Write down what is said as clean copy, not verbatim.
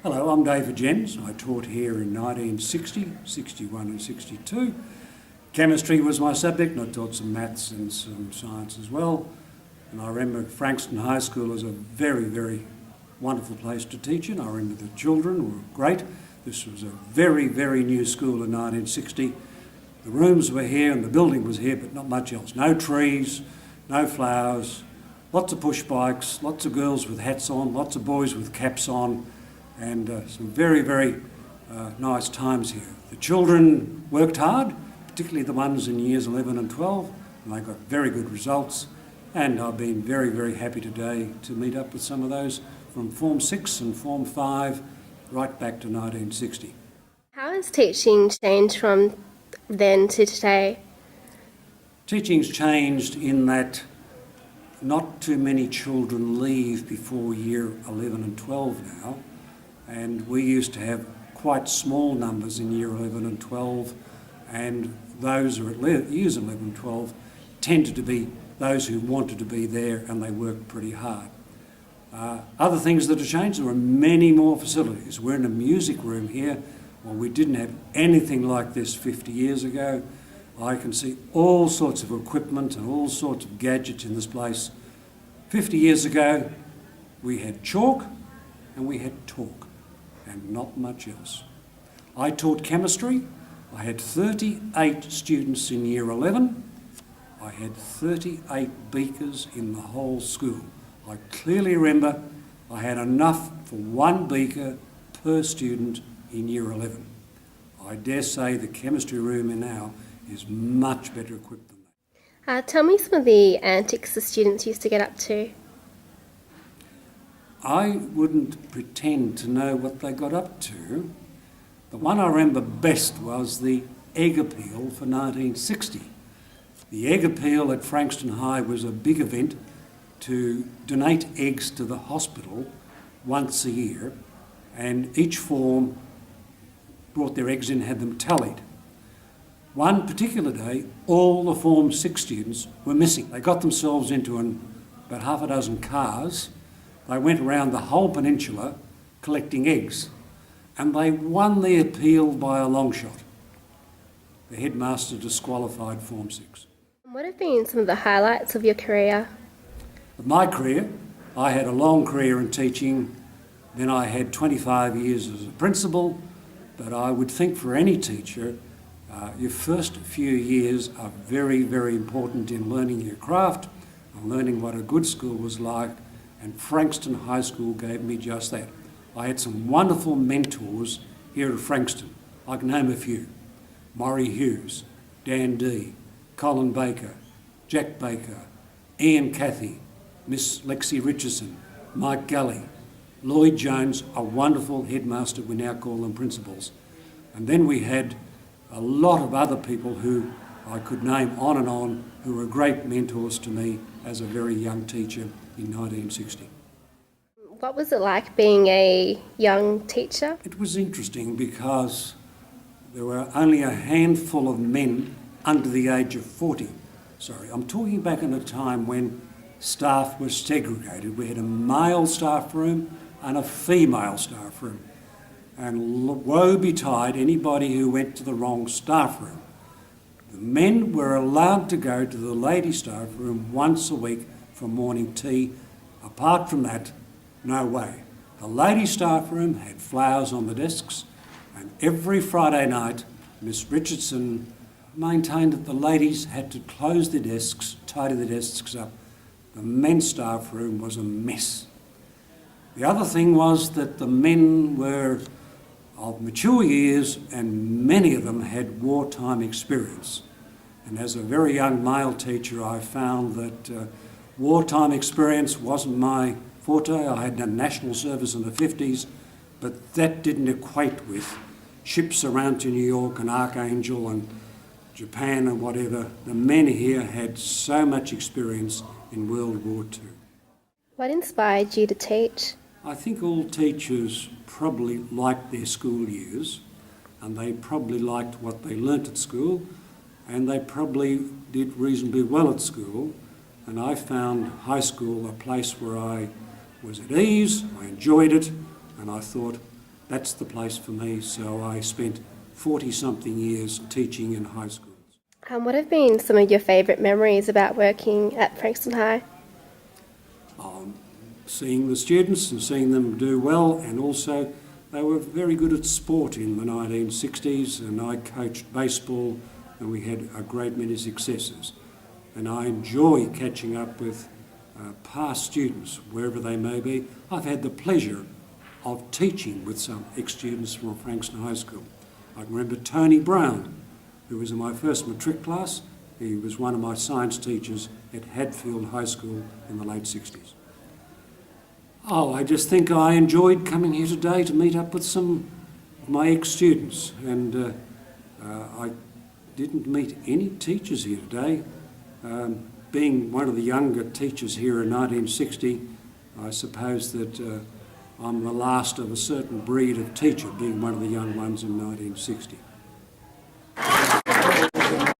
Hello, I'm David Jensz. I taught here in 1960, 61 and 62. Chemistry was my subject, and I taught some maths and some science as well. And I remember Frankston High School was a very, very wonderful place to teach in. I remember the children were great. This was a very, very new school in 1960. The rooms were here and the building was here, but not much else. No trees, no flowers, lots of push bikes, lots of girls with hats on, lots of boys with caps on, and some very, very nice times here. The children worked hard, particularly the ones in years 11 and 12, and they got very good results. And I've been very, very happy today to meet up with some of those from Form 6 and Form 5 right back to 1960. How has teaching changed from then to today? Teaching's changed in that not too many children leave before year 11 and 12 now, and we used to have quite small numbers in year 11 and 12, and those who are at years 11 and 12 tended to be those who wanted to be there, and they worked pretty hard. Other things that have changed, there are many more facilities. We're in a music room here. Well, we didn't have anything like this 50 years ago. I can see all sorts of equipment and all sorts of gadgets in this place. 50 years ago, we had chalk and we had talk, and not much else. I taught chemistry. I had 38 students in year 11. I had 38 beakers in the whole school. I clearly remember I had enough for one beaker per student in year 11. I dare say the chemistry room in now is much better equipped than that. Tell me some of the antics the students used to get up to. I wouldn't pretend to know what they got up to. The one I remember best was the egg appeal for 1960. The egg appeal at Frankston High was a big event to donate eggs to the hospital once a year, and each form brought their eggs in and had them tallied. One particular day, all the Form 6 students were missing. They got themselves into about half a dozen cars. They went around the whole peninsula collecting eggs, and they won the appeal by a long shot. The headmaster disqualified Form 6. What have been some of the highlights of your career? Of my career, I had a long career in teaching. Then I had 25 years as a principal, but I would think for any teacher, your first few years are very, very important in learning your craft and learning what a good school was like, and Frankston High School gave me just that. I had some wonderful mentors here at Frankston. I can name a few: Maury Hughes, Dan Dee, Colin Baker, Jack Baker, Ian Cathy, Miss Lexi Richardson, Mike Gully, Lloyd Jones, a wonderful headmaster, we now call them principals. And then we had a lot of other people who I could name on and on, who were great mentors to me as a very young teacher in 1960. What was it like being a young teacher? It was interesting because there were only a handful of men under the age of 40. Sorry, I'm talking back in a time when staff was segregated. We had a male staff room and a female staff room. And woe betide anybody who went to the wrong staff room. The men were allowed to go to the lady staff room once a week for morning tea. Apart from that, no way. The lady staff room had flowers on the desks, and every Friday night, Miss Richardson maintained that the ladies had to close their desks, tidy the desks up. The men's staff room was a mess. The other thing was that the men were of mature years, and many of them had wartime experience. And as a very young male teacher, I found that wartime experience wasn't my forte. I had done national service in the 50s, but that didn't equate with ships around to New York and Archangel and Japan and whatever. The men here had so much experience in World War II. What inspired you to teach? I think all teachers probably liked their school years, and they probably liked what they learnt at school, and they probably did reasonably well at school. And I found high school a place where I was at ease, I enjoyed it, and I thought that's the place for me. So I spent 40-something years teaching in high schools. What have been some of your favourite memories about working at Frankston High? Seeing the students and seeing them do well, and also they were very good at sport in the 1960s, and I coached baseball and we had a great many successes. And I enjoy catching up with past students, wherever they may be. I've had the pleasure of teaching with some ex-students from Frankston High School. I can remember Tony Brown, who was in my first matric class. He was one of my science teachers at Hadfield High School in the late 60s. Oh, I just think I enjoyed coming here today to meet up with some of my ex-students, and I didn't meet any teachers here today. Being one of the younger teachers here in 1960, I suppose that I'm the last of a certain breed of teacher, being one of the young ones in 1960.